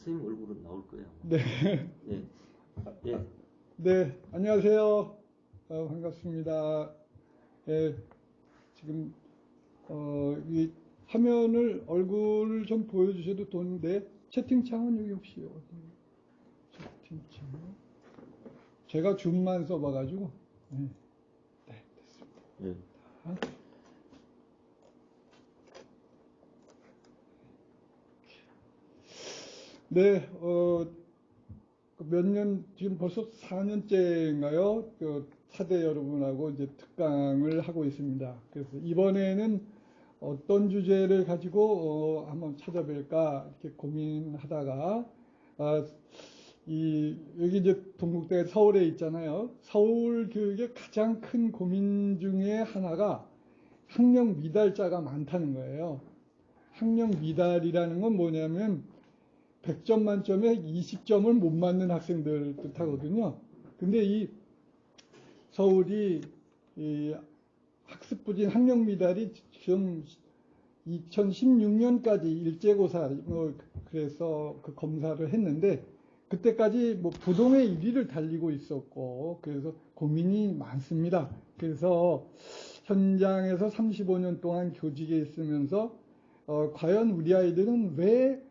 선생님 얼굴은 나올 거예요. 네. 예. 예. 네, 안녕하세요. 반갑습니다. 예, 지금 이 화면을 얼굴을 좀 보여주셔도 좋은데 채팅창은 여기 혹시 어디 채팅창? 제가 줌만 써봐가지고 네, 됐습니다. 예. 네, 몇 년, 지금 벌써 4년째인가요? 그 사대 여러분하고 이제 특강을 하고 있습니다. 그래서 이번에는 어떤 주제를 가지고 한번 찾아뵐까 이렇게 고민하다가 여기 이제 동국대가 서울에 있잖아요. 서울 교육의 가장 큰 고민 중에 하나가 학력 미달자가 많다는 거예요. 학력 미달이라는 건 뭐냐면 100점 만점에 20점을 못 맞는 학생들 뜻하거든요. 근데 이 서울이 이 학습 부진 학력 미달이 지금 2016년까지 일제고사 그래서 그 검사를 했는데 그때까지 뭐 부동의 1위를 달리고 있었고 그래서 고민이 많습니다. 그래서 현장에서 35년 동안 교직에 있으면서 과연 우리 아이들은 왜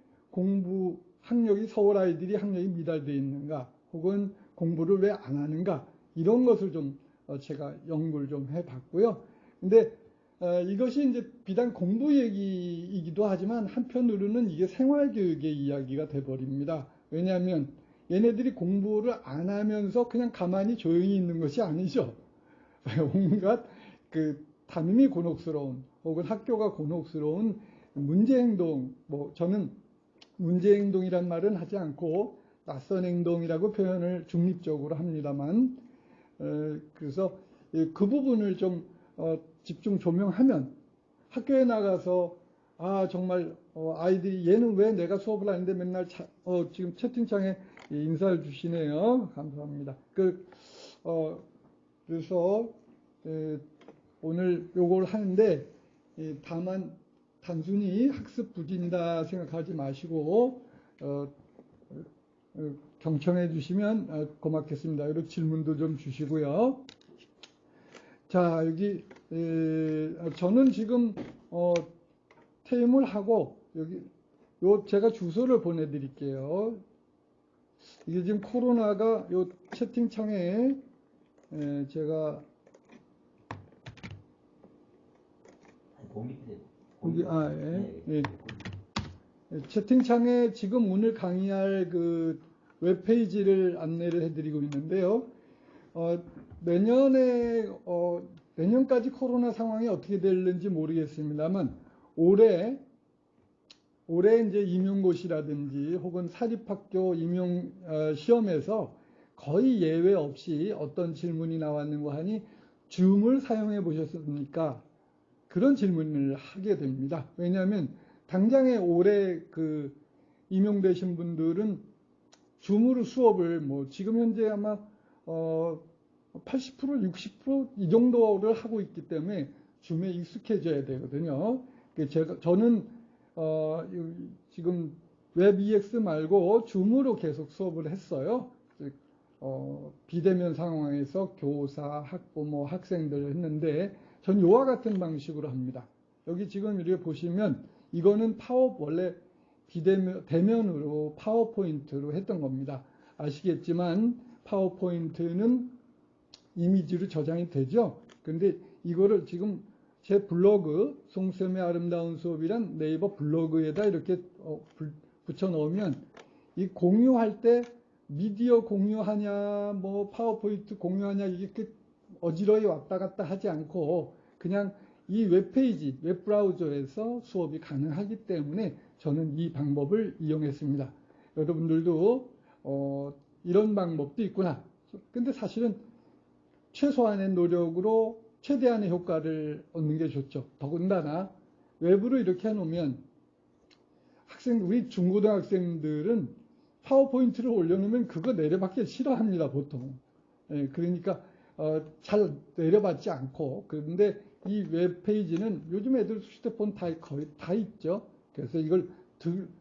학력이 서울 아이들이 학력이 미달되어 있는가 혹은 공부를 왜 안 하는가 이런 것을 좀 제가 연구를 좀 해봤고요. 근데 이것이 이제 비단 공부 얘기이기도 하지만 한편으로는 이게 생활교육의 이야기가 돼버립니다. 왜냐하면 얘네들이 공부를 안 하면서 그냥 가만히 조용히 있는 것이 아니죠. 온갖 그 담임이 곤혹스러운 혹은 학교가 곤혹스러운 문제행동, 뭐 저는 문제행동이란 말은 하지 않고 낯선 행동이라고 표현을 중립적으로 합니다만 그래서 그 부분을 좀 집중 조명하면 학교에 나가서 정말 아이들이 얘는 왜 내가 수업을 하는데 맨날 지금 채팅창에 인사를 주시네요. 감사합니다. 그래서 오늘 요걸 하는데 다만 단순히 학습 부진이다 생각하지 마시고 경청해 주시면 고맙겠습니다. 그리고 질문도 좀 주시고요. 자, 여기 저는 지금 퇴임을 하고 여기 제가 주소를 보내드릴게요. 이게 지금 코로나가 요 채팅창에 제가 여기 채팅창에 지금 오늘 강의할 그 웹페이지를 안내를 해드리고 있는데요. 내년까지 코로나 상황이 어떻게 될는지 모르겠습니다만 올해 이제 임용고시라든지 혹은 사립학교 임용 시험에서 거의 예외 없이 어떤 질문이 나왔는가 하니 줌을 사용해 보셨습니까? 그런 질문을 하게 됩니다. 왜냐하면 당장에 올해 그 임용되신 분들은 줌으로 수업을 뭐 지금 현재 아마 80% 60% 이 정도를 하고 있기 때문에 줌에 익숙해져야 되거든요. 저는 지금 웹EX 말고 줌으로 계속 수업을 했어요. 비대면 상황에서 교사, 학부모, 학생들 했는데 전 이와 같은 방식으로 합니다. 여기 지금 이렇게 보시면 이거는 원래 대면으로 파워포인트로 했던 겁니다. 아시겠지만 파워포인트는 이미지로 저장이 되죠. 근데 이거를 지금 제 블로그 송쌤의 아름다운 수업이란 네이버 블로그에다 이렇게 붙여 넣으면 이 공유할 때 미디어 공유하냐 뭐 파워포인트 공유하냐 이게 어지러이 왔다 갔다 하지 않고 그냥 이 웹페이지 웹브라우저에서 수업이 가능하기 때문에 저는 이 방법을 이용했습니다. 여러분들도 이런 방법도 있구나. 근데 사실은 최소한의 노력으로 최대한의 효과를 얻는 게 좋죠. 더군다나 웹으로 이렇게 해놓으면 우리 중고등학생들은 파워포인트를 올려놓으면 그거 내려받기 싫어합니다, 보통. 그러니까 잘 내려받지 않고. 그런데 이 웹페이지는 요즘 애들 휴대폰 거의 다 있죠. 그래서 이걸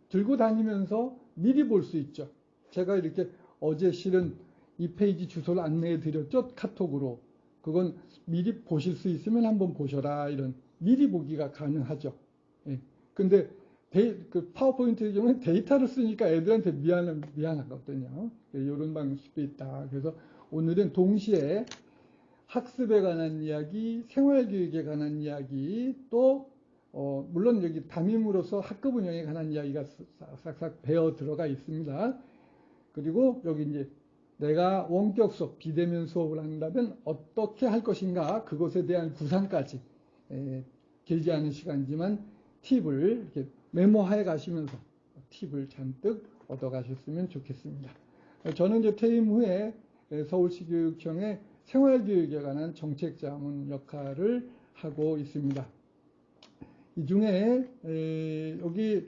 들고 다니면서 미리 볼 수 있죠. 제가 이렇게 어제 실은 이 페이지 주소를 안내해 드렸죠. 카톡으로. 그건 미리 보실 수 있으면 한번 보셔라. 이런 미리 보기가 가능하죠. 예. 근데 그 파워포인트의 경우는 데이터를 쓰니까 애들한테 미안하거든요. 이런 방식도 있다. 그래서 오늘은 동시에 학습에 관한 이야기, 생활교육에 관한 이야기, 또 물론 여기 담임으로서 학급 운영에 관한 이야기가 싹싹 배어 들어가 있습니다. 그리고 여기 이제 내가 원격 수업, 비대면 수업을 한다면 어떻게 할 것인가, 그것에 대한 구상까지 길지 않은 시간이지만 팁을 이렇게 메모해 가시면서 팁을 잔뜩 얻어 가셨으면 좋겠습니다. 저는 이제 퇴임 후에 서울시교육청의 생활교육에 관한 정책자문 역할을 하고 있습니다. 이 중에 여기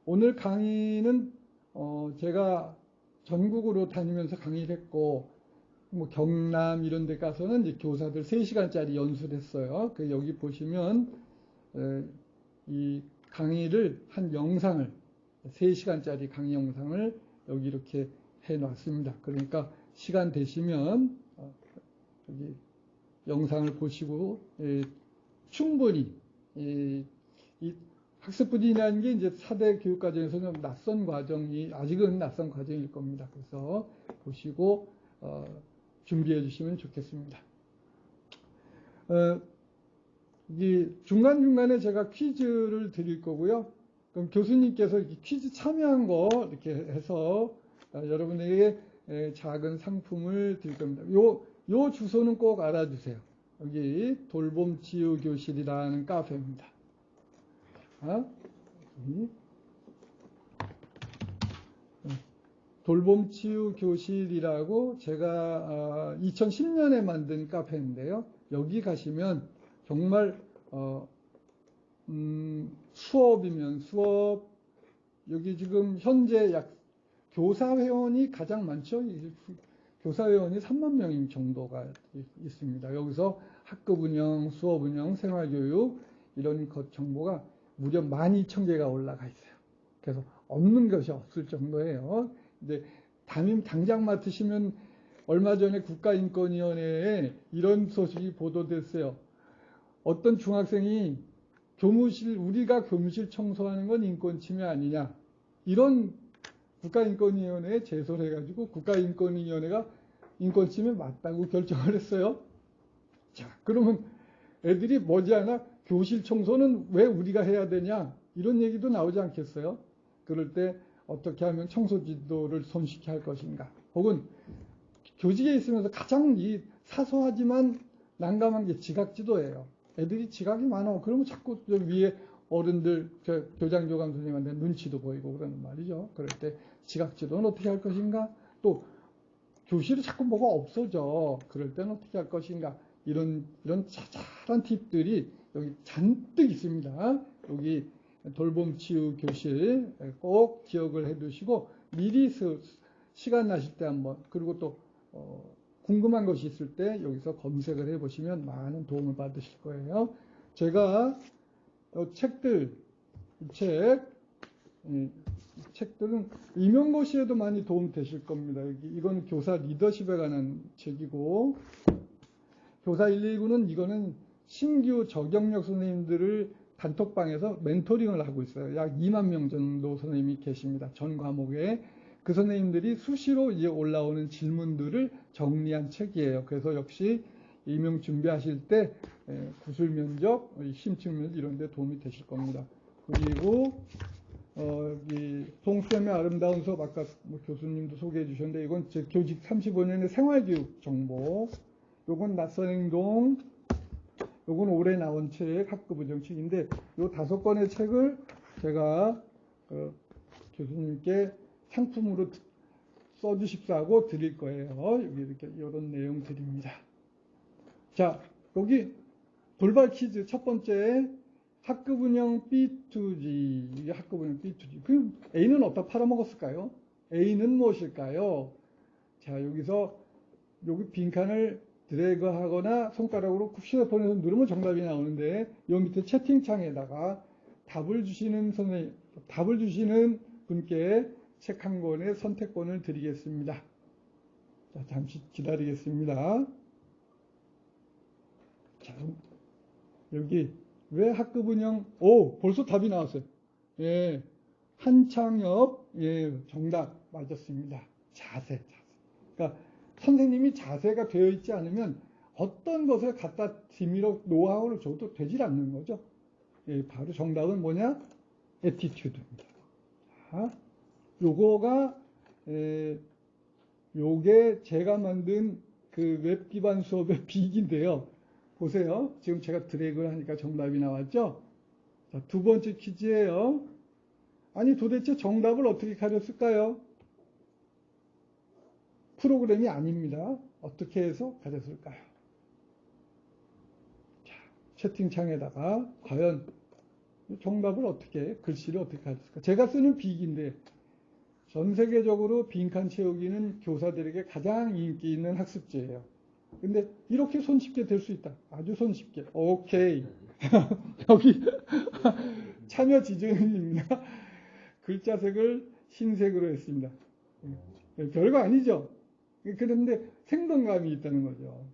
오늘 강의는 제가 전국으로 다니면서 강의를 했고, 뭐 경남 이런 데 가서는 이제 교사들 3시간짜리 연수를 했어요. 그 여기 보시면 이 강의를 한 영상을 3시간짜리 강의 영상을 여기 이렇게 해 놨습니다. 그러니까 시간 되시면 여기 영상을 보시고 충분히 이 학습분이라는 게 이제 4대 교육과정에서는 낯선 과정이, 아직은 낯선 과정일 겁니다. 그래서 보시고 준비해 주시면 좋겠습니다. 이 중간중간에 제가 퀴즈를 드릴 거고요. 그럼 교수님께서 이렇게 퀴즈 참여한 거 이렇게 해서 여러분에게 작은 상품을 드릴 겁니다. 요 주소는 꼭 알아주세요. 여기 돌봄치유교실이라는 카페입니다. 돌봄치유교실이라고 제가 2010년에 만든 카페인데요. 여기 가시면 정말 수업이면 수업, 여기 지금 현재 교사 회원이 가장 많죠. 교사 회원이 3만 명 정도가 있습니다. 여기서 학급 운영, 수업 운영, 생활교육 이런 것 정보가 무려 12,000개가 올라가 있어요. 그래서 없는 것이 없을 정도예요. 근데 담임 당장 맡으시면 얼마 전에 국가인권위원회에 이런 소식이 보도됐어요. 어떤 중학생이 우리가 교무실 청소하는 건 인권 침해 아니냐, 이런 국가인권위원회에 제소를 해가지고 국가인권위원회가 인권 침해 맞다고 결정을 했어요. 자, 그러면 애들이 머지않아 교실 청소는 왜 우리가 해야 되냐, 이런 얘기도 나오지 않겠어요? 그럴 때 어떻게 하면 청소 지도를 손쉽게 할 것인가, 혹은 교직에 있으면서 가장 사소하지만 난감한 게 지각 지도예요. 애들이 지각이 많아. 그러면 자꾸 위에 어른들, 교장, 교감 선생님한테 눈치도 보이고 그러는 말이죠. 그럴 때 지각 지도는 어떻게 할 것인가? 또 교실에 자꾸 뭐가 없어져. 그럴 때는 어떻게 할 것인가? 이런 자잘한 팁들이 여기 잔뜩 있습니다. 여기 돌봄치유 교실 꼭 기억을 해 두시고 미리 시간 나실 때 한번, 그리고 또 궁금한 것이 있을 때 여기서 검색을 해 보시면 많은 도움을 받으실 거예요. 제가 책들은 임용고시에도 많이 도움 되실 겁니다. 이건 교사 리더십에 관한 책이고, 교사 119는 이거는 신규 저경력 선생님들을 단톡방에서 멘토링을 하고 있어요. 약 2만 명 정도 선생님이 계십니다. 전 과목에. 그 선생님들이 수시로 이제 올라오는 질문들을 정리한 책이에요. 그래서 역시 임용 준비하실 때 구술 면접, 심층 면접 이런 데 도움이 되실 겁니다. 그리고 이 동쌤의 아름다운 수업, 아까 뭐 교수님도 소개해 주셨는데, 이건 제 교직 35년의 생활교육 정보, 요건 낯선 행동, 요건 올해 나온 책, 학급 운영 책인데, 요 5권의 책을 제가 교수님께 상품으로 써주십사고 드릴 거예요. 여기 이렇게 이런 내용 드립니다. 자, 여기 돌발 퀴즈 첫 번째, 학급 운영 B2G. 이게 학급 운영 B2G. 그럼 A는 어디다 팔아먹었을까요? A는 무엇일까요? 자, 여기서 여기 빈칸을 드래그 하거나 손가락으로 휴대폰에서 누르면 정답이 나오는데, 여기 밑에 채팅창에다가 답을 주시는 분께 책 한 권의 선택권을 드리겠습니다. 자, 잠시 기다리겠습니다. 자, 여기 왜 학급 운영? 오, 벌써 답이 나왔어요. 예, 한창엽, 예, 정답 맞았습니다. 자세. 그러니까 선생님이 자세가 되어 있지 않으면 어떤 것을 갖다 뒤밀어 노하우를 줘도 되질 않는 거죠. 예, 바로 정답은 뭐냐? 에티튜드입니다. 자, 요거가 요게 제가 만든 그 웹 기반 수업의 빅인데요. 보세요. 지금 제가 드래그를 하니까 정답이 나왔죠? 자, 두 번째 퀴즈예요. 아니 도대체 정답을 어떻게 가렸을까요? 프로그램이 아닙니다. 어떻게 해서 가졌을까요? 자, 채팅창에다가 과연 정답을 어떻게, 글씨를 어떻게 가졌을까? 제가 쓰는 빅인데 전 세계적으로 빈칸 채우기는 교사들에게 가장 인기 있는 학습지예요. 근데 이렇게 손쉽게 될 수 있다. 아주 손쉽게. 오케이. 여기 참여 지정입니다. 글자색을 흰색으로 했습니다. 별거 아니죠. 그런데 생동감이 있다는 거죠.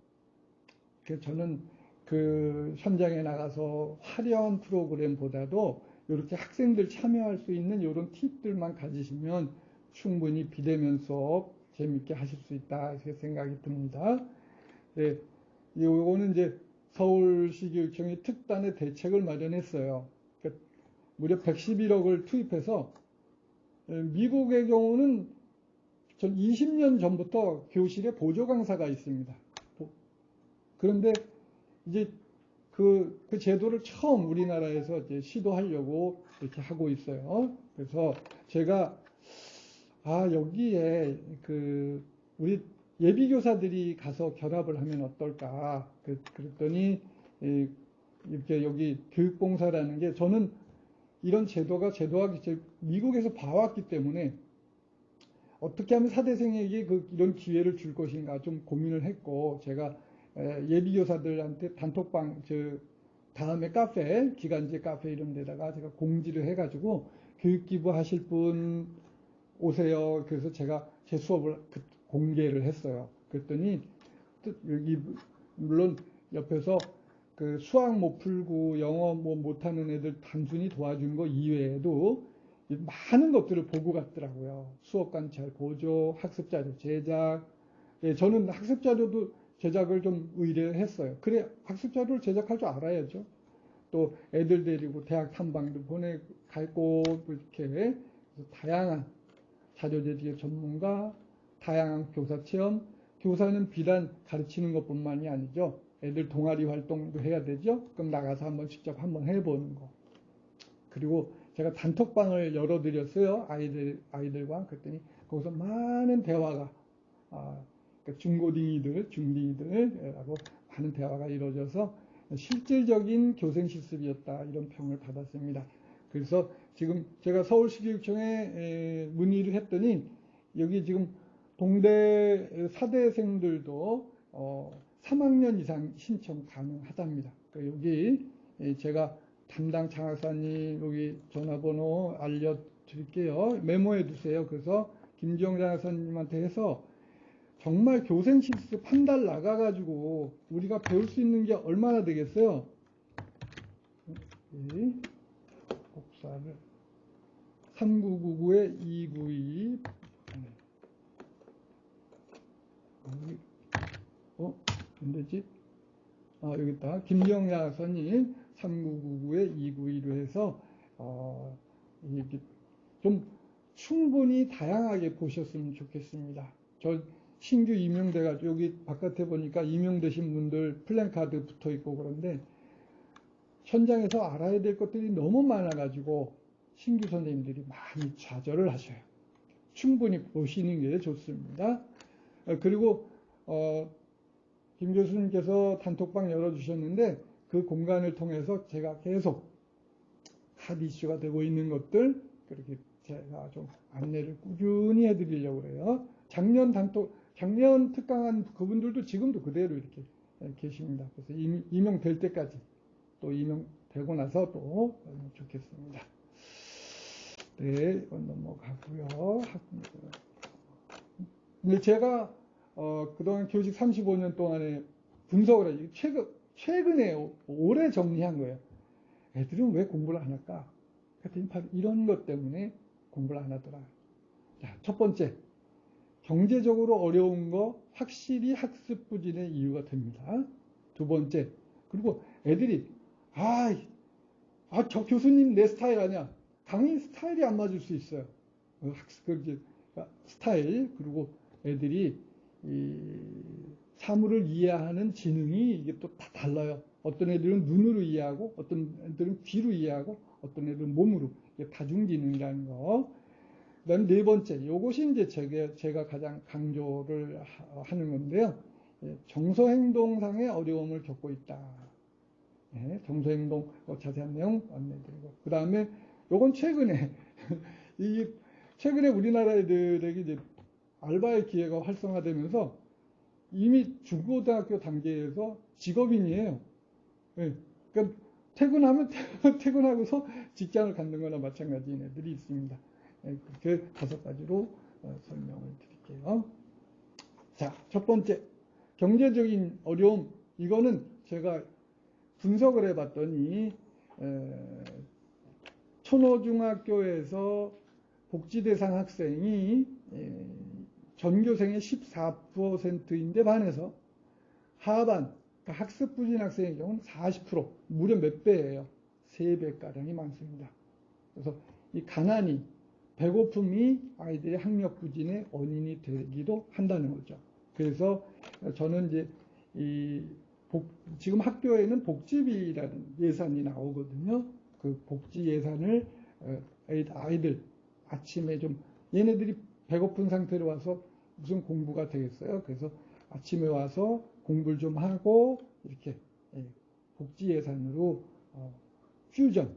그래서 저는 그 현장에 나가서 화려한 프로그램보다도 이렇게 학생들 참여할 수 있는 이런 팁들만 가지시면 충분히 비대면 수업 재밌게 하실 수 있다 이렇게 생각이 듭니다. 네, 요거는 이제 서울시 교육청이 특단의 대책을 마련했어요. 그러니까 무려 111억을 투입해서 미국의 경우는 전 20년 전부터 교실에 보조 강사가 있습니다. 그런데 이제 그 제도를 처음 우리나라에서 이제 시도하려고 이렇게 하고 있어요. 그래서 제가 여기에 그 우리 예비교사들이 가서 결합을 하면 어떨까? 그랬더니 이렇게 여기 교육봉사라는 게 저는 이런 제도가 미국에서 봐왔기 때문에 어떻게 하면 사대생에게 이런 기회를 줄 것인가 좀 고민을 했고 제가 예비교사들한테 단톡방 다음에 카페 기간제 카페 이런 데다가 제가 공지를 해가지고 교육기부 하실 분 오세요. 그래서 제가 제 수업을 공개를 했어요. 그랬더니 여기 물론 옆에서 그 수학 못 풀고 영어 못하는 애들 단순히 도와준 거 이외에도 많은 것들을 보고 갔더라고요. 수업 관찰, 보조, 학습자료 제작. 예, 저는 학습자료도 제작을 좀 의뢰했어요. 그래 학습자료를 제작할 줄 알아야죠. 또 애들 데리고 대학 탐방도 보내고 이렇게 다양한 자료제작의 전문가, 다양한 교사 체험. 교사는 비단 가르치는 것뿐만이 아니죠. 애들 동아리 활동도 해야 되죠. 그럼 나가서 한번 직접 한번 해보는 거. 그리고 제가 단톡방을 열어드렸어요. 아이들과. 그랬더니 거기서 많은 대화가 그러니까 중딩이들하고 많은 대화가 이루어져서 실질적인 교생 실습이었다 이런 평을 받았습니다. 그래서 지금 제가 서울시교육청에 문의를 했더니 여기 지금 동대 사대생들도 3학년 이상 신청 가능하답니다. 그러니까 여기 제가 담당 장학사님 여기 전화번호 알려드릴게요. 메모해 두세요. 그래서 김지영 장학사님한테 해서 정말 교생 실습 한 달 나가가지고 우리가 배울 수 있는 게 얼마나 되겠어요? 복사를 3999에 292 안 되지? 여기 있다. 김정야 선님 3999에 292로 해서 이렇게 좀 충분히 다양하게 보셨으면 좋겠습니다. 저 신규 임용돼가지고 여기 바깥에 보니까 임용되신 분들 플랜카드 붙어 있고 그런데 현장에서 알아야 될 것들이 너무 많아가지고 신규 선생님들이 많이 좌절을 하셔요. 충분히 보시는 게 좋습니다. 그리고 김 교수님께서 단톡방 열어주셨는데 그 공간을 통해서 제가 계속 핫 이슈가 되고 있는 것들 그렇게 제가 좀 안내를 꾸준히 해드리려고 그래요. 작년 특강한 그분들도 지금도 그대로 이렇게 계십니다. 그래서 임용될 때까지 또 임용되고 나서 또 좋겠습니다. 네, 이건 넘어가고요. 근데 제가 그동안 교직 35년 동안에 분석을 해요. 최근에 올해 정리한 거예요. 애들은 왜 공부를 안 할까? 그랬더니 바로 이런 것 때문에 공부를 안 하더라. 자, 첫 번째, 경제적으로 어려운 거 확실히 학습 부진의 이유가 됩니다. 두 번째, 그리고 애들이 저 교수님 내 스타일 아니야. 강의 스타일이 안 맞을 수 있어요. 학습 스타일, 그리고 애들이 이 사물을 이해하는 지능이 이게 또 다 달라요. 어떤 애들은 눈으로 이해하고, 어떤 애들은 귀로 이해하고, 어떤 애들은 몸으로. 이게 다중지능이라는 거. 그 다음 네 번째, 이것이 이제 제가 가장 강조를 하는 건데요. 정서행동상의 어려움을 겪고 있다. 정서행동 자세한 내용 안내드리고. 그 다음에 요건 최근에, 최근에 우리나라 애들에게 이제 알바의 기회가 활성화되면서 이미 중고등학교 단계에서 직업인이에요. 그러니까 퇴근하면 퇴근하고서 직장을 갖는 거나 마찬가지인 애들이 있습니다. 그렇게 5가지로 설명을 드릴게요. 자, 첫 번째, 경제적인 어려움. 이거는 제가 분석을 해봤더니 초노중학교에서 복지대상 학생이 전교생의 14%인데 반해서 하반, 그러니까 학습 부진 학생의 경우는 40%, 무려 몇 배예요. 3배가량이 많습니다. 그래서 이 가난이, 배고픔이 아이들의 학력 부진의 원인이 되기도 한다는 거죠. 그래서 저는 이제 지금 학교에는 복지비라는 예산이 나오거든요. 그 복지 예산을 아이들 아침에 좀 얘네들이 배고픈 상태로 와서 무슨 공부가 되겠어요. 그래서 아침에 와서 공부를 좀 하고 이렇게 복지 예산으로 퓨전,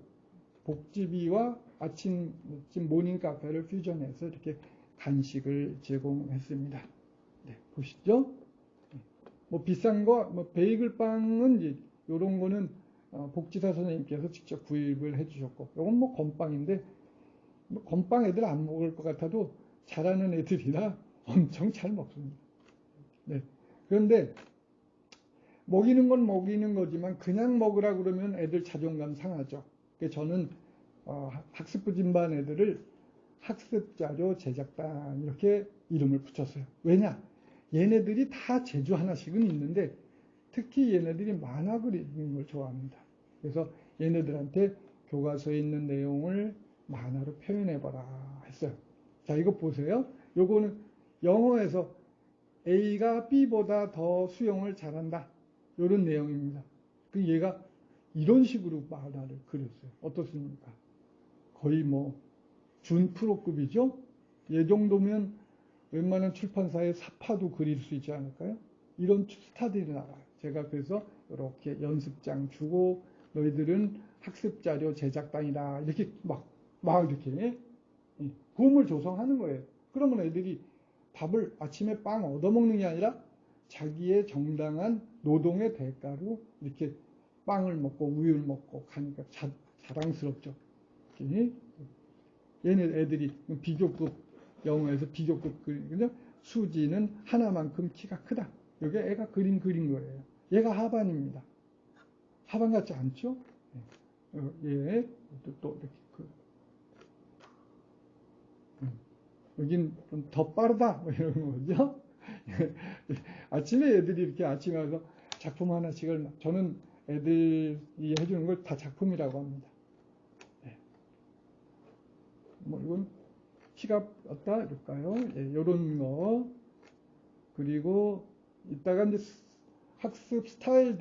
복지비와 아침 모닝 카페를 퓨전해서 이렇게 간식을 제공했습니다. 네, 보시죠. 뭐 비싼 거, 뭐 베이글 빵은 이제 요런 거는 복지사 선생님께서 직접 구입을 해주셨고, 요건 뭐 건빵인데, 뭐 건빵 애들 안 먹을 것 같아도 잘하는 애들이라 엄청 잘 먹습니다. 네. 그런데 먹이는 건 먹이는 거지만 그냥 먹으라 그러면 애들 자존감 상하죠. 그래서 저는 학습부진반 애들을 학습자료 제작단 이렇게 이름을 붙였어요. 왜냐? 얘네들이 다 재주 하나씩은 있는데 특히 얘네들이 만화 그리는 걸 좋아합니다. 그래서 얘네들한테 교과서에 있는 내용을 만화로 표현해봐라 했어요. 자, 이거 보세요. 요거는 영어에서 A가 B보다 더 수영을 잘한다. 이런 내용입니다. 그 얘가 이런 식으로 만화를 그렸어요. 어떻습니까? 거의 뭐 준프로급이죠? 얘 정도면 웬만한 출판사의 사파도 그릴 수 있지 않을까요? 이런 스타들이 나와요. 제가 그래서 이렇게 연습장 주고 너희들은 학습자료 제작단이다. 이렇게 막 이렇게 붐을 조성하는 거예요. 그러면 애들이 밥을 아침에 빵 얻어먹는 게 아니라 자기의 정당한 노동의 대가로 이렇게 빵을 먹고 우유를 먹고 가니까 자랑스럽죠. 얘네 애들이 비교급, 영어에서 비교급 그리거든요. 수지는 하나만큼 키가 크다. 여기 애가 그린 거예요. 얘가 하반입니다. 하반 같지 않죠? 얘 또 이렇게 여긴 좀 더 빠르다 뭐 이런 거죠. 아침에 애들이 이렇게 아침에 와서 작품 하나씩을 저는 애들이 해주는 걸 다 작품이라고 합니다. 네. 뭐 이건 키가 어따 이럴까요? 이런 거. 그리고 이따가 이제 학습 스타일에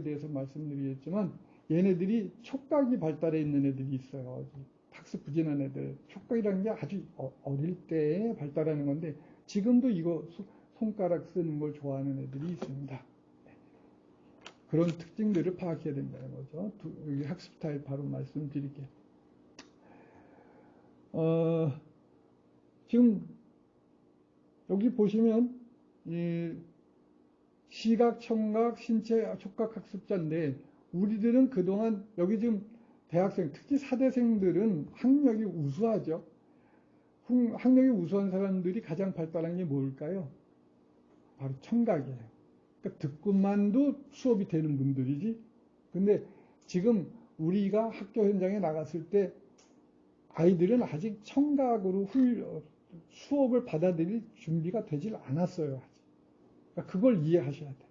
대해서 말씀드리겠지만 얘네들이 촉각이 발달해 있는 애들이 있어요. 학습 부진한 애들. 촉각이라는 게 아주 어릴 때 발달하는 건데 지금도 이거 손가락 쓰는 걸 좋아하는 애들이 있습니다. 그런 특징들을 파악해야 된다는 거죠. 여기 학습 스타일 바로 말씀드릴게요. 지금 여기 보시면 이 시각, 청각, 신체, 촉각 학습자인데 우리들은 그동안 여기 지금 대학생, 특히 사대생들은 학력이 우수하죠. 학력이 우수한 사람들이 가장 발달한 게 뭘까요? 바로 청각이에요. 그러니까 듣고만도 수업이 되는 분들이지. 근데 지금 우리가 학교 현장에 나갔을 때 아이들은 아직 청각으로 수업을 받아들일 준비가 되질 않았어요. 아직. 그러니까 그걸 이해하셔야 돼요.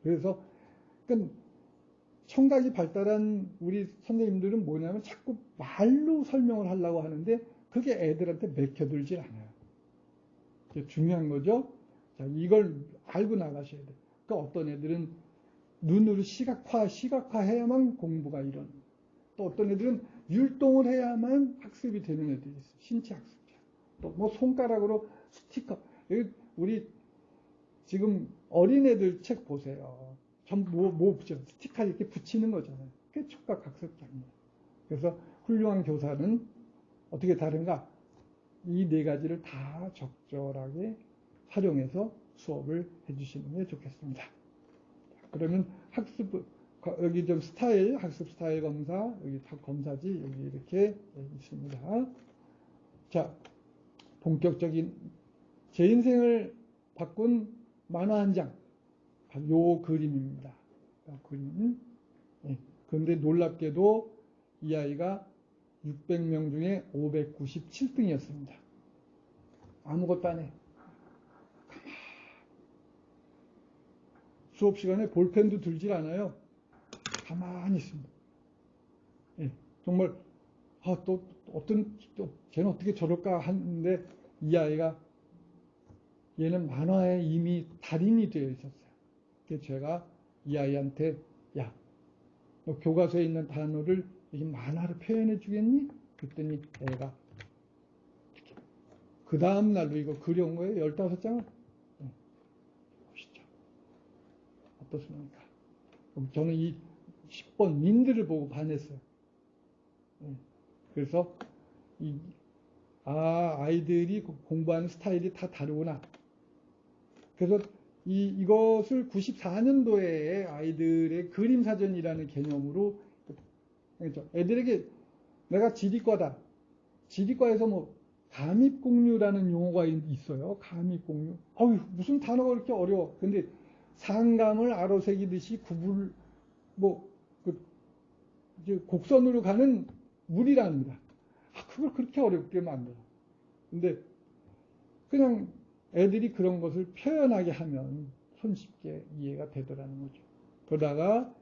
그래서 그러니까 청각이 발달한 우리 선생님들은 뭐냐면 자꾸 말로 설명을 하려고 하는데 그게 애들한테 맥혀들질 않아요. 이게 중요한 거죠. 자, 이걸 알고 나가셔야 돼요. 그러니까 어떤 애들은 눈으로 시각화해야만 공부가 일어나요. 또 어떤 애들은 율동을 해야만 학습이 되는 애들이 있어요. 신체 학습자. 또 뭐 손가락으로 스티커. 우리 지금 어린애들 책 보세요. 전부 뭐 붙여? 스티커 이렇게 붙이는 거잖아요. 그게 촉각 학습자입니다. 그래서 훌륭한 교사는 어떻게 다른가? 이 네 가지를 다 적절하게 활용해서 수업을 해주시는 게 좋겠습니다. 그러면 학습, 여기 좀 학습 스타일 검사, 여기 다 검사지, 여기 이렇게 있습니다. 자, 본격적인 제 인생을 바꾼 만화 한 장. 요 그림입니다. 그림. 그런데 놀랍게도 이 아이가 600명 중에 597등이었습니다. 아무것도 안 해. 수업 시간에 볼펜도 들질 않아요. 가만히 있습니다. 정말 쟤는 어떻게 저럴까 하는데 이 아이가 얘는 만화에 이미 달인이 되어 있었어요. 그래서 제가 이 아이한테 야, 너 교과서에 있는 단어를 이 만화로 표현해 주겠니? 그랬더니 애가 그 다음 날로 이거 그려온 거예요. 15장을. 보시죠. 어떻습니까? 저는 이 10번 민들을 보고 반했어요. 그래서 아이들이 공부하는 스타일이 다 다르구나. 그래서 이것을 94년도에 아이들의 그림사전이라는 개념으로 그렇죠. 애들에게 내가 지리과다. 지리과에서 뭐 가밉공유라는 용어가 있어요. 가밉공유. 무슨 단어가 그렇게 어려워. 근데 상감을 아로새기듯이 이제 곡선으로 가는 물이랍니다. 그걸 그렇게 어렵게 만들어. 근데 그냥 애들이 그런 것을 표현하게 하면 손쉽게 이해가 되더라는 거죠. 그러다가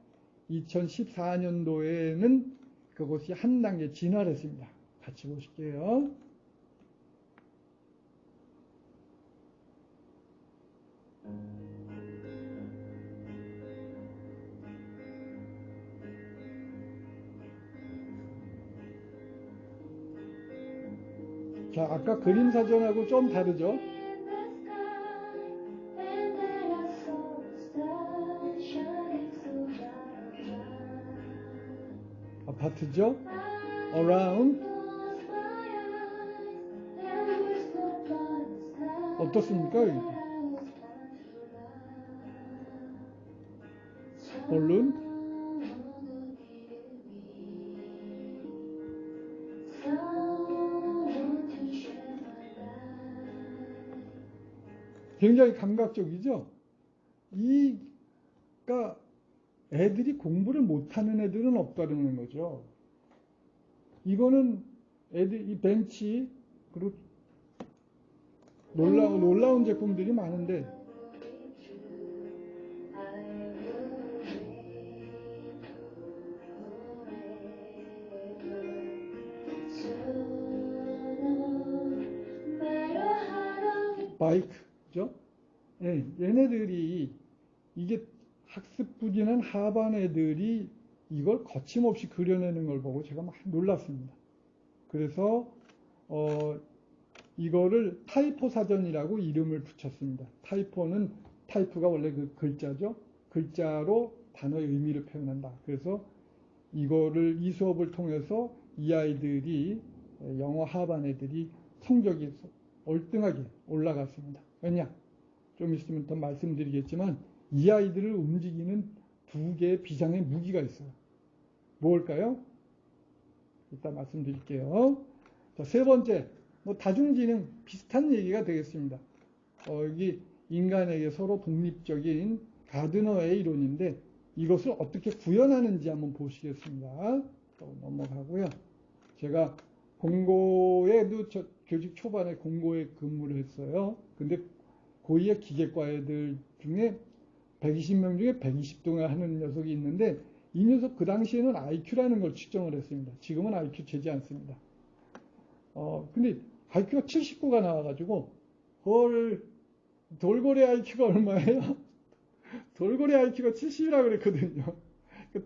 2014년도에는 그것이 한 단계 진화를 했습니다. 같이 보실게요. 자, 아까 그림사전하고 좀 다르죠? 아파트죠? Around. 어떻습니까? 볼룬? 굉장히 감각적이죠? 그러니까 애들이 공부를 못하는 애들은 없다는 거죠. 이거는 이 벤치, 그리고 놀라운 제품들이 많은데, 바이크죠? 얘네들이 이게 학습 부진한 하반 애들이 이걸 거침없이 그려내는 걸 보고 제가 막 놀랐습니다. 그래서 이거를 타이포 사전이라고 이름을 붙였습니다. 타이프가 원래 그 글자죠. 글자로 단어의 의미를 표현한다. 그래서 이 수업을 통해서 이 아이들이 영어 하반 애들이 성적이 월등하게 올라갔습니다. 왜냐? 좀 있으면 더 말씀드리겠지만 이 아이들을 움직이는 두 개의 비장의 무기가 있어요. 뭘까요? 이따 말씀드릴게요. 자, 세 번째, 뭐 다중지능 비슷한 얘기가 되겠습니다. 여기 인간에게 서로 독립적인 가드너의 이론인데 이것을 어떻게 구현하는지 한번 보시겠습니다. 또 넘어가고요. 제가 공고에도 교직 초반에 공고에 근무를 했어요. 근데 고2의 기계과 애들 중에 120명 중에 120등을 하는 녀석이 있는데 이 녀석 그 당시에는 IQ라는 걸 측정을 했습니다. 지금은 IQ 재지 않습니다. 근데 IQ가 79가 나와가지고 돌고래 IQ가 얼마예요? 돌고래 IQ가 70이라고 그랬거든요.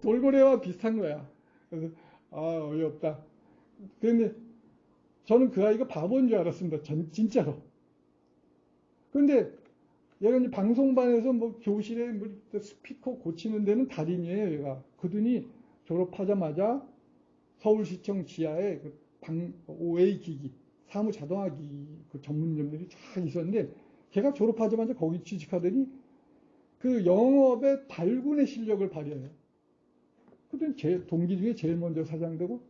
돌고래와 비슷한 거야. 그래서 어이없다. 그런데 저는 그 아이가 바보인 줄 알았습니다. 진짜로. 그런데 얘가 이제 방송반에서 뭐 교실에 뭐 스피커 고치는 데는 달인이에요, 얘가. 그러더니 졸업하자마자 서울시청 지하에 그 OA 기기, 사무 자동화기 그 전문점들이 쫙 있었는데 걔가 졸업하자마자 거기 취직하더니 그 영업의 발군의 실력을 발휘해요. 그러더니 동기 중에 제일 먼저 사장되고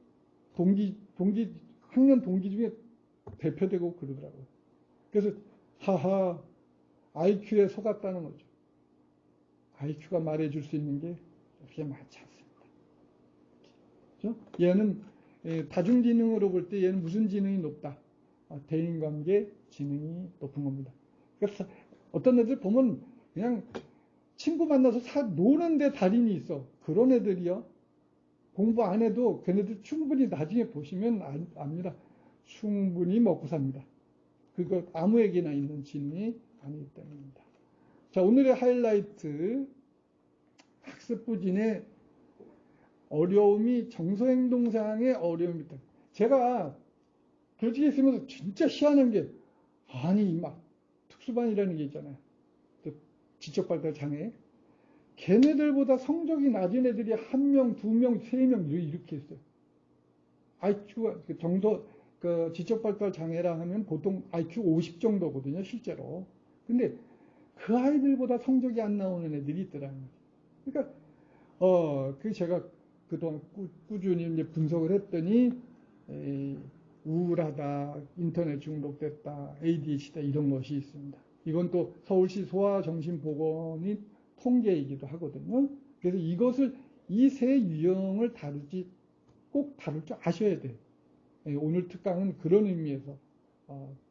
학년 동기 중에 대표되고 그러더라고요. 그래서 하하 IQ에 속았다는 거죠. IQ가 말해줄 수 있는 게 그렇게 많지 않습니다. 그렇죠? 얘는 다중지능으로 볼 때 얘는 무슨 지능이 높다? 대인관계 지능이 높은 겁니다. 그래서 어떤 애들 보면 그냥 친구 만나서 노는데 달인이 있어. 그런 애들이요. 공부 안 해도 걔네들 충분히 나중에 보시면 압니다. 충분히 먹고 삽니다. 그거 아무에게나 있는 지능이 아니기 때문입니다. 자, 오늘의 하이라이트. 학습부진의 어려움이 정서행동상의 어려움이다. 제가 교직에 있으면서 진짜 희한한 게 아니 막 특수반이라는 게 있잖아요. 지적발달 장애. 걔네들보다 성적이 낮은 애들이 1명, 2명, 3명 이렇게 있어요. IQ가 지적발달 장애라 하면 보통 IQ 50 정도거든요, 실제로. 근데 그 아이들보다 성적이 안 나오는 애들이 있더라고요. 그러니까 그 제가 그동안 꾸준히 이제 분석을 했더니 우울하다, 인터넷 중독됐다, ADHD다 이런 것이 있습니다. 이건 또 서울시 소아정신보건이 통계이기도 하거든요. 그래서 이 세 유형을 꼭 다룰 줄 아셔야 돼요. 오늘 특강은 그런 의미에서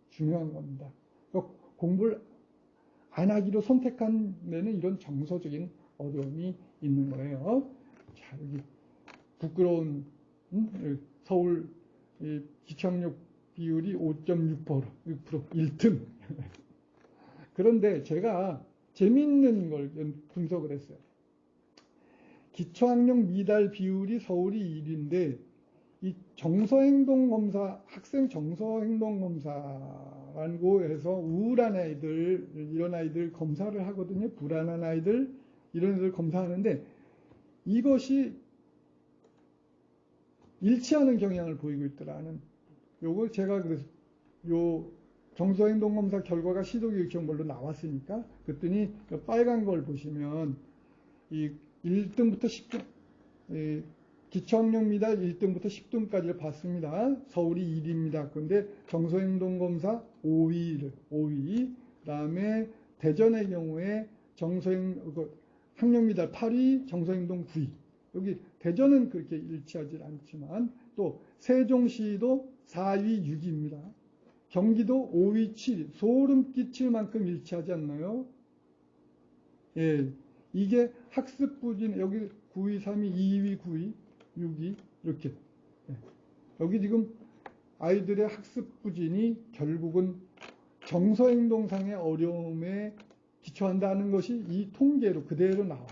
중요한 겁니다. 그러니까 공부를 안 하기로 선택한 데는 이런 정서적인 어려움이 있는 거예요. 자, 여기 부끄러운 서울 기착력 비율이 5.6%, 1등. 그런데 제가 재미있는 걸 분석을 했어요. 기초학력 미달 비율이 서울이 1위인데 이 정서행동검사, 학생 정서행동검사라고 해서 우울한 아이들, 이런 아이들 검사를 하거든요. 불안한 아이들, 이런 애들 검사하는데 이것이 일치하는 경향을 보이고 있더라는 요걸 제가 그래서 정서행동검사 결과가 시도교육청별로 나왔으니까 그랬더니 빨간 걸 보시면 이 1등부터 10등 기초학력 미달 1등부터 10등까지를 봤습니다. 서울이 1위입니다. 그런데 정서행동검사 5위, 그다음에 대전의 경우에 학력 미달 8위, 정서행동 9위. 여기 대전은 그렇게 일치하지 않지만 또 세종시도 4위, 6위입니다. 경기도 5위, 7위. 소름 끼칠 만큼 일치하지 않나요? 예, 이게 학습부진 여기 9위, 3위, 2위, 9위, 6위 이렇게. 예. 여기 지금 아이들의 학습부진이 결국은 정서행동상의 어려움에 기초한다는 것이 이 통계로 그대로 나와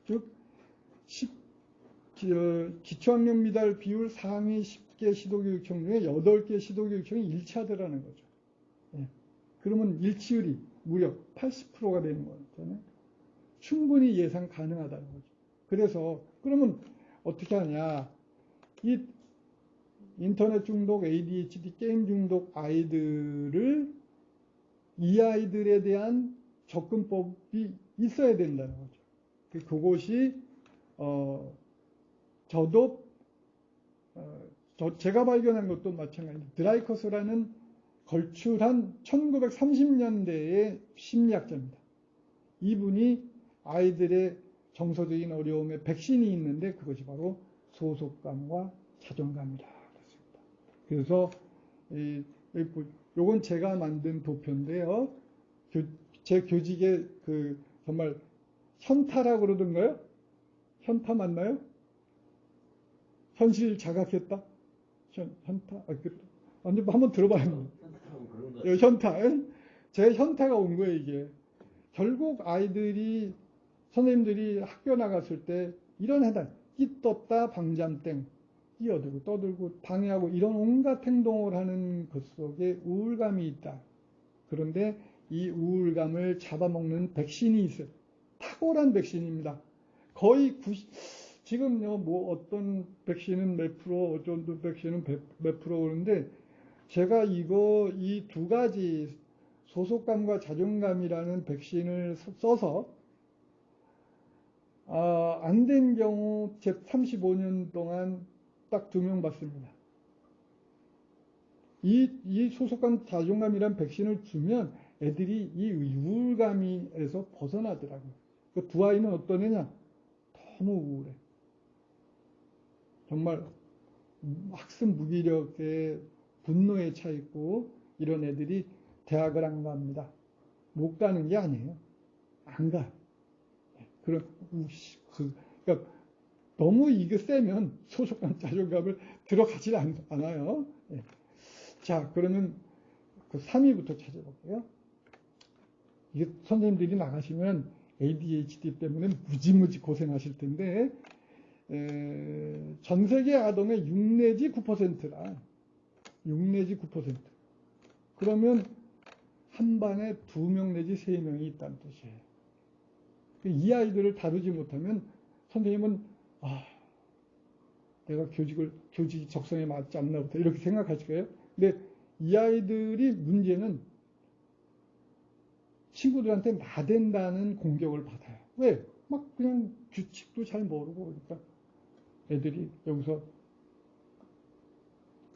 있고, 즉 기초학력 미달 비율 상위 10개 시도교육청 중에 8개 시도교육청이 일치하더라는 거죠. 예. 그러면 일치율이 무려 80%가 되는 거잖아요. 충분히 예상 가능하다는 거죠. 그래서 그러면 어떻게 하냐? 이 인터넷 중독, ADHD, 게임 중독 아이들을 이 아이들에 대한 접근법이 있어야 된다는 거죠. 그것이 저도 제가 발견한 것도 마찬가지입니다. 드라이커스라는 걸출한 1930년대의 심리학자입니다. 이분이 아이들의 정서적인 어려움에 백신이 있는데 그것이 바로 소속감과 자존감이라 그랬습니다. 그래서 요건 제가 만든 도표인데요. 제 교직에 정말 현타라고 그러던가요? 현타 맞나요? 현실 자각했다? 현타? 한번 들어봐요. 현타. 제 현타가 온 거예요, 이게. 결국 아이들이, 선생님들이 학교 나갔을 때 이런 해당, 끼 떴다, 방잠땡, 끼어들고 떠들고 방해하고 이런 온갖 행동을 하는 것 속에 우울감이 있다. 그런데 이 우울감을 잡아먹는 백신이 있어요. 탁월한 백신입니다. 거의 지금요, 뭐 어떤 백신은 몇 프로, 어떤 백신은 몇 프로 오는데, 제가 이 두 가지 소속감과 자존감이라는 백신을 써서, 안 된 경우 제 35년 동안 딱 2명 봤습니다. 이 소속감, 자존감이라는 백신을 주면 애들이 이 우울감에서 벗어나더라고요. 그 두 아이는 어떤 애냐? 너무 우울해. 정말 학습 무기력에 분노에 차 있고 이런 애들이 대학을 안 갑니다. 못 가는 게 아니에요. 안 가. 그러니까 너무 이게 세면 소속감, 자존감을 들어가지 않아요. 자, 그러면 그 3위부터 찾아볼게요. 이게 선생님들이 나가시면 ADHD 때문에 무지무지 고생하실 텐데, 전 세계 아동의 6 내지 9%라. 6 내지 9%. 그러면 한 반에 2명 내지 3명이 있다는 뜻이에요. 이 아이들을 다루지 못하면 선생님은 내가 교직이 적성에 맞지 않나 보다 이렇게 생각하실 거예요. 근데 이 아이들이 문제는 친구들한테 나댄다는 공격을 받아요. 왜? 막 그냥 규칙도 잘 모르고 그러니까 애들이 여기서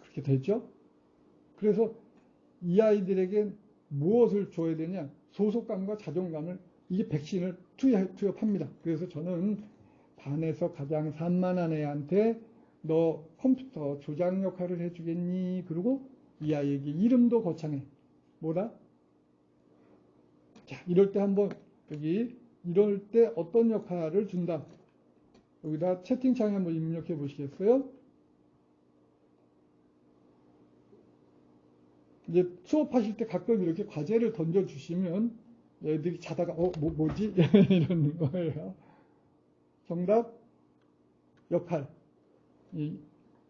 그렇게 되죠. 그래서 이 아이들에게 무엇을 줘야 되냐? 소속감과 자존감을, 이게 백신을 투여합니다. 그래서 저는 반에서 가장 산만한 애한테 너 컴퓨터 조작 역할을 해주겠니? 그리고 이 아이에게 이름도 거창해. 뭐다? 자, 이럴 때 한번 이럴 때 어떤 역할을 준다. 여기다 채팅창에 한번 입력해 보시겠어요? 이제 수업하실 때 가끔 이렇게 과제를 던져주시면 애들이 자다가 뭐지? 이러는 거예요. 정답, 역할. 이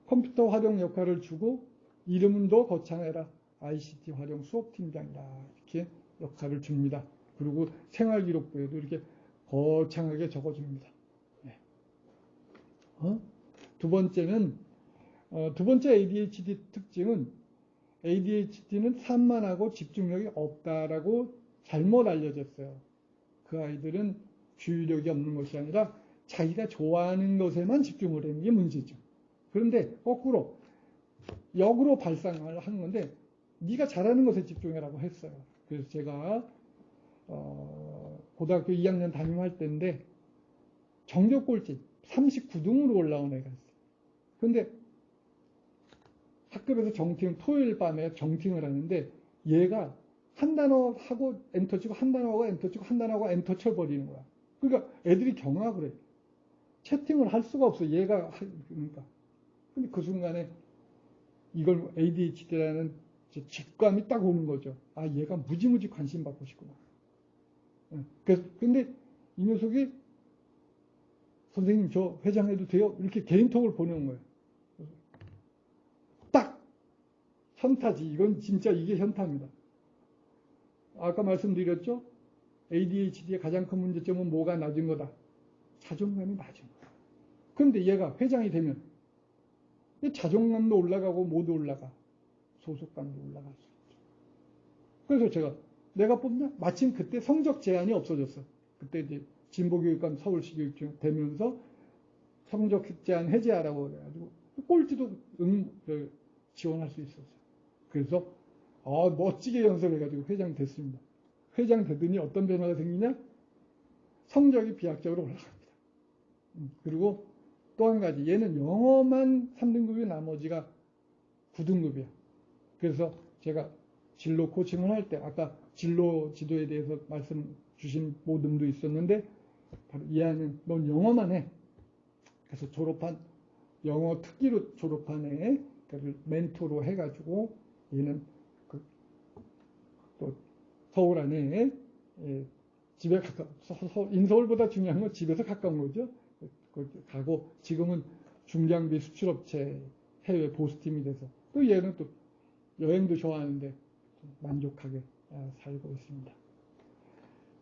컴퓨터 활용 역할을 주고 이름도 거창해라. ICT 활용 수업팀장이라 이렇게 역할을 줍니다. 그리고 생활기록부에도 이렇게 거창하게 적어줍니다. 네. 두 번째 ADHD 특징은 ADHD는 산만하고 집중력이 없다라고 잘못 알려졌어요. 그 아이들은 주의력이 없는 것이 아니라 자기가 좋아하는 것에만 집중을 하는 게 문제죠. 그런데 거꾸로 역으로 발상을 하는 건데 네가 잘하는 것에 집중해라고 했어요. 그래서 제가 고등학교 2학년 담임할 때인데 전교 꼴찌 39등으로 올라온 애가 있어요. 그런데 학급에서 토요일 밤에 정팅을 하는데 얘가 한 단어 하고 엔터 치고 한 단어 하고 엔터 치고 한 단어 하고 엔터 쳐버리는 거야. 그러니까 애들이 경악을 해. 채팅을 할 수가 없어. 얘가 그러니까. 근데 그 순간에 이걸 ADHD라는 직감이 딱 오는 거죠. 얘가 무지무지 관심 받고 싶구나. 그래서 근데 이 녀석이 선생님 저 회장해도 돼요? 이렇게 개인톡을 보내는 거예요. 딱 현타지. 이건 진짜 이게 현타입니다. 아까 말씀드렸죠? ADHD의 가장 큰 문제점은 뭐가 낮은 거다? 자존감이 낮은 거야. 그런데 얘가 회장이 되면 자존감도 올라가고 모두 올라가. 소속감도 올라갈 수 있죠. 그래서 내가 뽑냐? 마침 그때 성적 제한이 없어졌어. 그때 이제 진보교육감 서울시 교육청 되면서 성적 제한 해제하라고 그래가지고 꼴찌도 지원할 수 있었어요. 그래서 멋지게 연설해가지고 회장 됐습니다. 회장 되더니 어떤 변화가 생기냐? 성적이 비약적으로 올라갑니다. 그리고 또 한 가지, 얘는 영어만 3등급이 나머지가 9등급이야. 그래서 제가 진로 코칭을 할 때, 아까 진로 지도에 대해서 말씀 주신 모듬도 있었는데, 바로 이하는 넌 영어만 해. 그래서 졸업한, 영어 특기로 졸업한 애, 그를 멘토로 해가지고, 얘는 또 서울 안에 집에 인서울보다 중요한 건 집에서 가까운 거죠. 가고 지금은 중장비 수출업체 해외 보수팀이 돼서 또 얘는 또 여행도 좋아하는데 만족하게 살고 있습니다.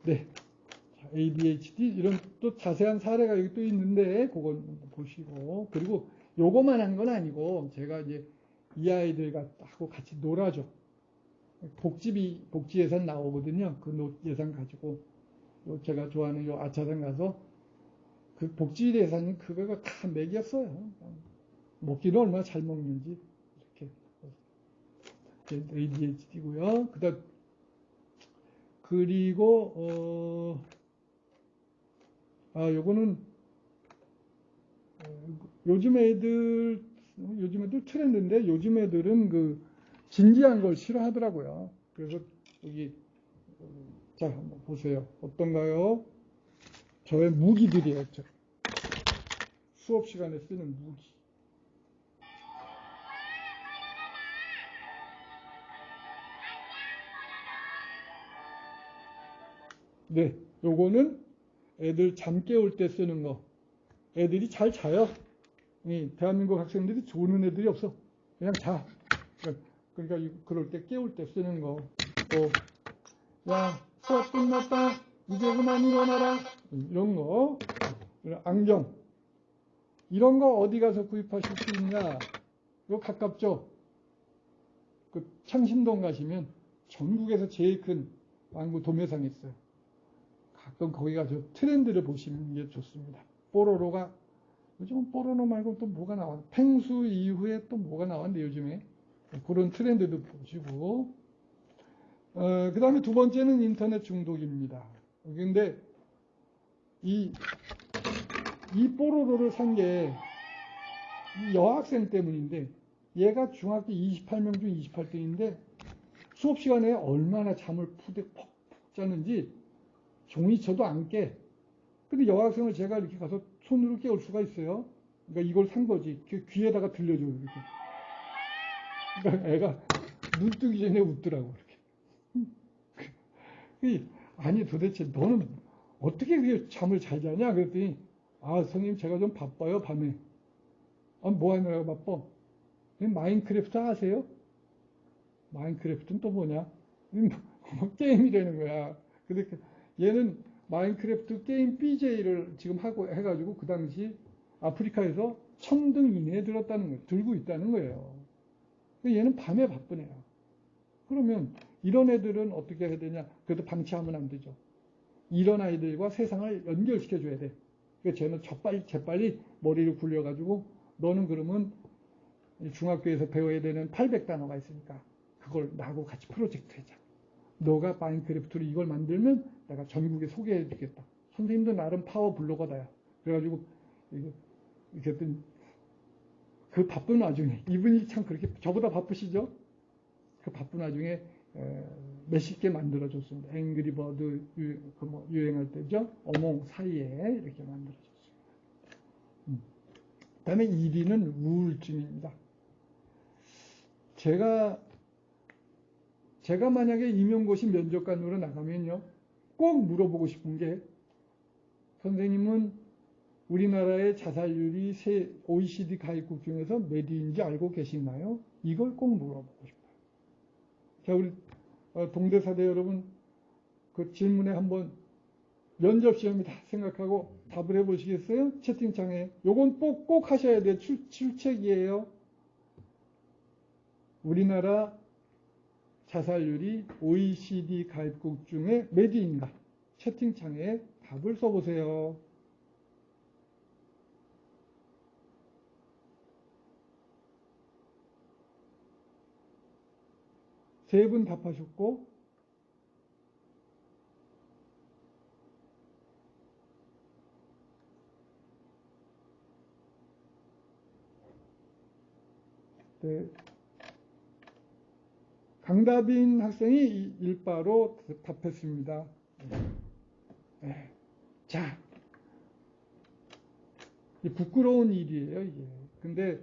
네, ADHD 이런 또 자세한 사례가 여기 또 있는데 그건 보시고, 그리고 요거만 한 건 아니고 제가 이제 이 아이들하고 같이 놀아줘. 복지 예산 나오거든요. 그 예산 가지고 제가 좋아하는 요 아차산 가서 그 복지 예산이 그거가 다 먹였어요. 먹기는 얼마나 잘 먹는지 이렇게 ADHD고요. 그다음 그리고 요거는 요즘 애들 트렌드인데 요즘 애들은 그 진지한 걸 싫어하더라고요. 그래서 여기 자 한번 보세요. 어떤가요? 저의 무기들이에요. 수업 시간에 쓰는 무기. 네, 요거는 애들 잠 깨울 때 쓰는 거. 애들이 잘 자요. 대한민국 학생들이 조는 애들이 없어. 그냥 자. 그러니까 그럴 때 깨울 때 쓰는 거. 또 야, 수업 끝났다. 이제 그만 일어나라. 이런 거. 안경. 이런 거 어디 가서 구입하실 수 있냐? 이거 가깝죠? 그 창신동 가시면 전국에서 제일 큰 완구 도매상이 있어요. 가끔 거기 가서 트렌드를 보시는 게 좋습니다. 뽀로로가, 요즘은 뽀로로 말고 또 뭐가 나와? 펭수 이후에 또 뭐가 나왔는데 요즘에. 그런 트렌드도 보시고. 그 다음에 두 번째는 인터넷 중독입니다. 근데 이 뽀로로를 산 게 여학생 때문인데, 얘가 중학교 28명 중 28등인데 수업 시간에 얼마나 잠을 푹 자는지 종이쳐도 안 깨. 근데 여학생을 제가 이렇게 가서 손으로 깨울 수가 있어요. 그러니까 이걸 산 거지. 귀에다가 들려줘요. 이렇게. 그러니까 애가 눈 뜨기 전에 웃더라고. 이렇게. 아니 도대체 너는 어떻게 그렇게 잠을 잘 자냐? 그랬더니 선생님 제가 좀 바빠요 밤에. 뭐 하느라고 바빠? 마인크래프트 아세요? 마인크래프트는 또 뭐냐? 게임이라는 거야. 근데 얘는 마인크래프트 게임 BJ를 지금 하고 해가지고 그 당시 아프리카에서 1000등 이내에 들었다는 거예요. 들고 있다는 거예요. 얘는 밤에 바쁜 애야. 그러면 이런 애들은 어떻게 해야 되냐? 그래도 방치하면 안 되죠. 이런 아이들과 세상을 연결시켜줘야 돼. 그래서 쟤는 재빨리 머리를 굴려가지고 너는 그러면 중학교에서 배워야 되는 800단어가 있으니까 그걸 나하고 같이 프로젝트 하자. 너가 마인크래프트로 이걸 만들면 내가 전국에 소개해 주겠다. 선생님도 나름 파워 블로거다야. 그래가지고 이렇게 했더니 그 바쁜 와중에 이분이 참 그렇게 저보다 바쁘시죠? 그 바쁜 와중에 몇십 개 만들어줬습니다. 앵그리버드 유행할 때죠. 어몽 사이에 이렇게 만들어줬습니다. 그 다음에 1위는 우울증입니다. 제가 만약에 임용고시 면접관으로 나가면요, 꼭 물어보고 싶은 게, 선생님은 우리나라의 자살률이 OECD 가입국 중에서 몇 위인지 알고 계시나요? 이걸 꼭 물어보고 싶어요. 자, 우리 동대사대 여러분, 그 질문에 한번 면접시험이다 생각하고 답을 해보시겠어요? 채팅창에. 요건 꼭 하셔야 돼요. 출첵이에요. 우리나라 자살률이 OECD 가입국 중에 몇 위인가? 채팅창에 답을 써보세요. 세 분 답하셨고, 네. 강다빈 학생이 일바로 답했습니다. 네. 자, 부끄러운 일이에요, 이게. 근데,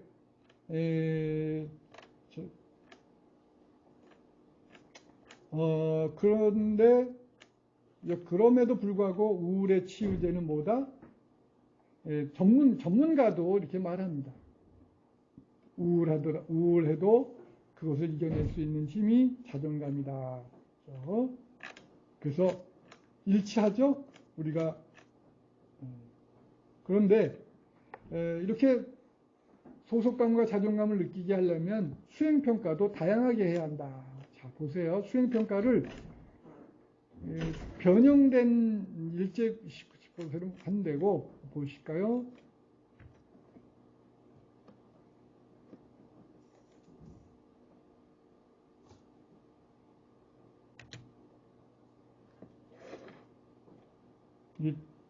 그런데, 그럼에도 불구하고 우울의 치유제는 뭐다? 전문가도 이렇게 말합니다. 우울해도 그것을 이겨낼 수 있는 힘이 자존감이다. 그래서 일치하죠? 우리가. 그런데 이렇게 소속감과 자존감을 느끼게 하려면 수행평가도 다양하게 해야 한다. 자, 보세요. 수행평가를 변형된 일제 19%로 안 되고 보실까요?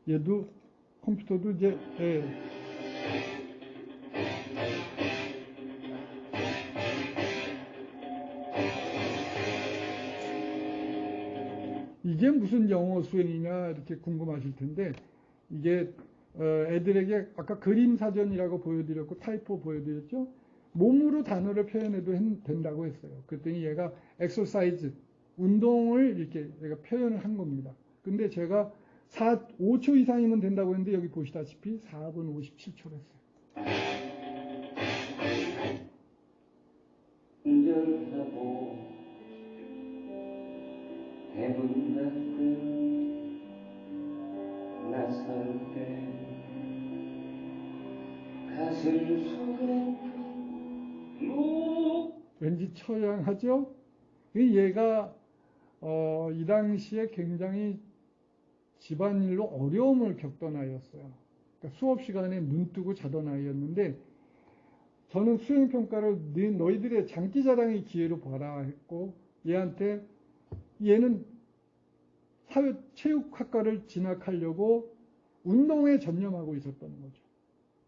얘도 컴퓨터도 이제 이게 무슨 영어 수행이냐 이렇게 궁금하실 텐데 이게 애들에게 아까 그림 사전이라고 보여드렸고 타이포 보여드렸죠. 몸으로 단어를 표현해도 된다고 했어요. 그랬더니 얘가 엑서사이즈 운동을 이렇게 얘가 표현을 한 겁니다. 근데 제가 5초 이상이면 된다고 했는데 여기 보시다시피 4분 57초를 했어요. 운전하고 대문 닫고 나설 때 가슴 속에 왠지 처량하죠? 얘가 이 당시에 굉장히 집안일로 어려움을 겪던 아이였어요. 그러니까 수업 시간에 눈 뜨고 자던 아이였는데 저는 수행평가를 너희들의 장기자랑의 기회로 봐라 했고 얘는 체육학과를 진학하려고 운동에 전념하고 있었던 거죠.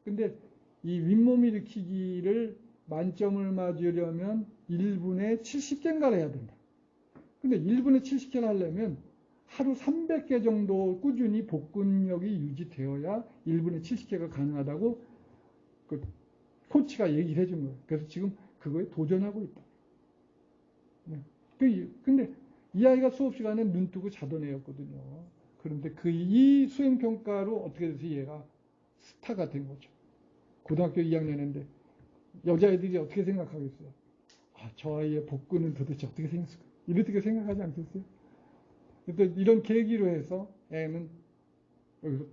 근데 이 윗몸 일으키기를 만점을 맞으려면 1분에 70개인가를 해야 된다. 근데 1분에 70개를 하려면 하루 300개 정도 꾸준히 복근력이 유지되어야 1분에 70개가 가능하다고 그 코치가 얘기를 해준 거예요. 그래서 지금 그거에 도전하고 있다. 근데 이 아이가 수업 시간에 눈 뜨고 자던 애였거든요. 그런데 이 수행평가로 어떻게 돼서 얘가 스타가 된 거죠. 고등학교 2학년인데 여자애들이 어떻게 생각하겠어요? 저 아이의 복근은 도대체 어떻게 생겼을까? 이렇게 생각하지 않겠어요? 이런 계기로 해서 애는 여기서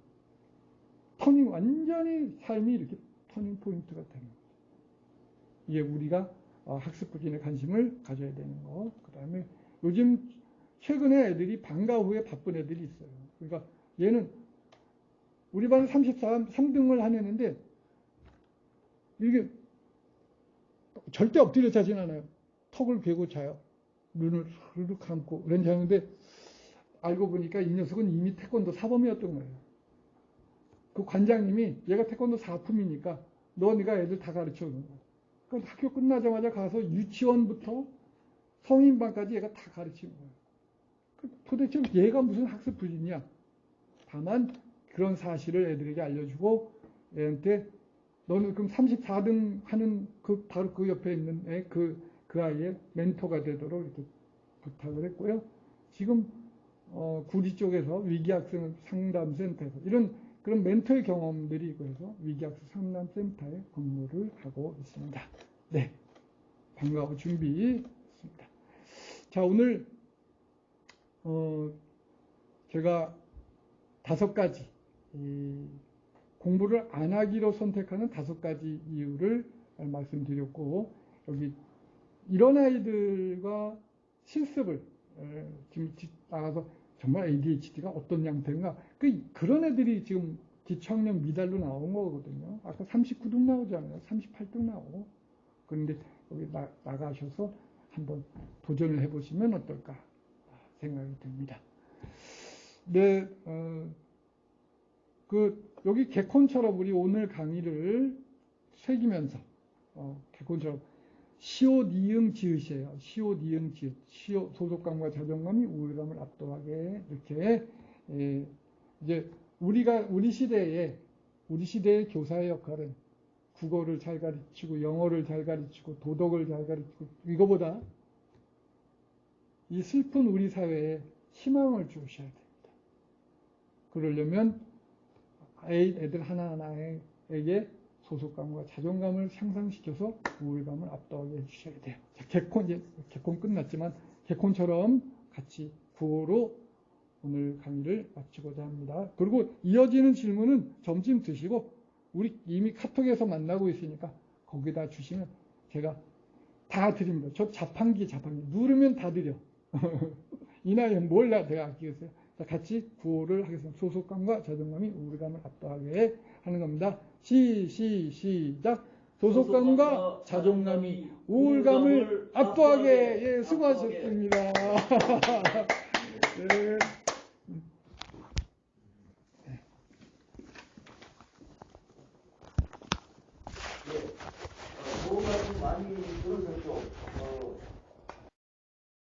완전히 삶이 이렇게 터닝 포인트가 되는 거죠. 이게 우리가 학습 부진에 관심을 가져야 되는 거. 그 다음에 요즘 최근에 애들이 방과 후에 바쁜 애들이 있어요. 그러니까 얘는 우리 반 33등을 하는데 이게 절대 엎드려 자진 않아요. 턱을 괴고 자요. 눈을 흐르륵 감고 그런 자는데 알고 보니까 이 녀석은 이미 태권도 사범이었던 거예요. 그 관장님이 얘가 태권도 4품이니까 네가 애들 다 가르쳐 주는 거야. 그러니까 학교 끝나자마자 가서 유치원부터 성인반까지 얘가 다 가르치는 거예요. 도대체 얘가 무슨 학습 부진이야. 다만 그런 사실을 애들에게 알려주고 애한테 너는 그럼 34등 하는 바로 그 옆에 있는 애, 그 아이의 멘토가 되도록 이렇게 부탁을 했고요. 지금 구리 쪽에서 위기학생 상담센터에서 그런 멘토의 경험들이 있고 해서 위기학습 상담센터에 근무를 하고 있습니다. 네, 방과후 준비했습니다. 자, 오늘 제가 5가지 공부를 안 하기로 선택하는 5가지 이유를 말씀드렸고 여기 이런 아이들과 실습을 지금 나가서 정말 ADHD가 어떤 양태인가 그런 애들이 지금 기초학년 미달로 나온 거거든요. 아까 39등 나오잖아요. 38등 나오고 그런데 여기 나가셔서 한번 도전을 해보시면 어떨까 생각이 듭니다. 네, 여기 개콘처럼 우리 오늘 강의를 새기면서, 개콘처럼 시옷, 이응, 지읒이에요. 시옷, 이응, 지읒. 소속감과 자존감이 우월감을 압도하게, 이렇게, 이제 우리 시대의 교사의 역할은 국어를 잘 가르치고, 영어를 잘 가르치고, 도덕을 잘 가르치고, 이거보다 이 슬픈 우리 사회에 희망을 주셔야 됩니다. 그러려면 애들 하나하나에게 소속감과 자존감을 향상시켜서 우월감을 압도하게 해주셔야 돼요. 자, 개콘 끝났지만 개콘처럼 같이 구호로 오늘 강의를 마치고자 합니다. 그리고 이어지는 질문은 점심 드시고 우리 이미 카톡에서 만나고 있으니까 거기다 주시면 제가 다 드립니다. 저 자판기 누르면 다 드려. 이 나이에 뭘 내가 아끼겠어요. 자, 같이 구호를 하겠습니다. 소속감과 자존감이 우월감을 압도하게 하는 겁니다. 시작. 소속감과 자존감이 우월감을 압도하게. 예, 수고하셨습니다. 네. 좋은 말씀 많이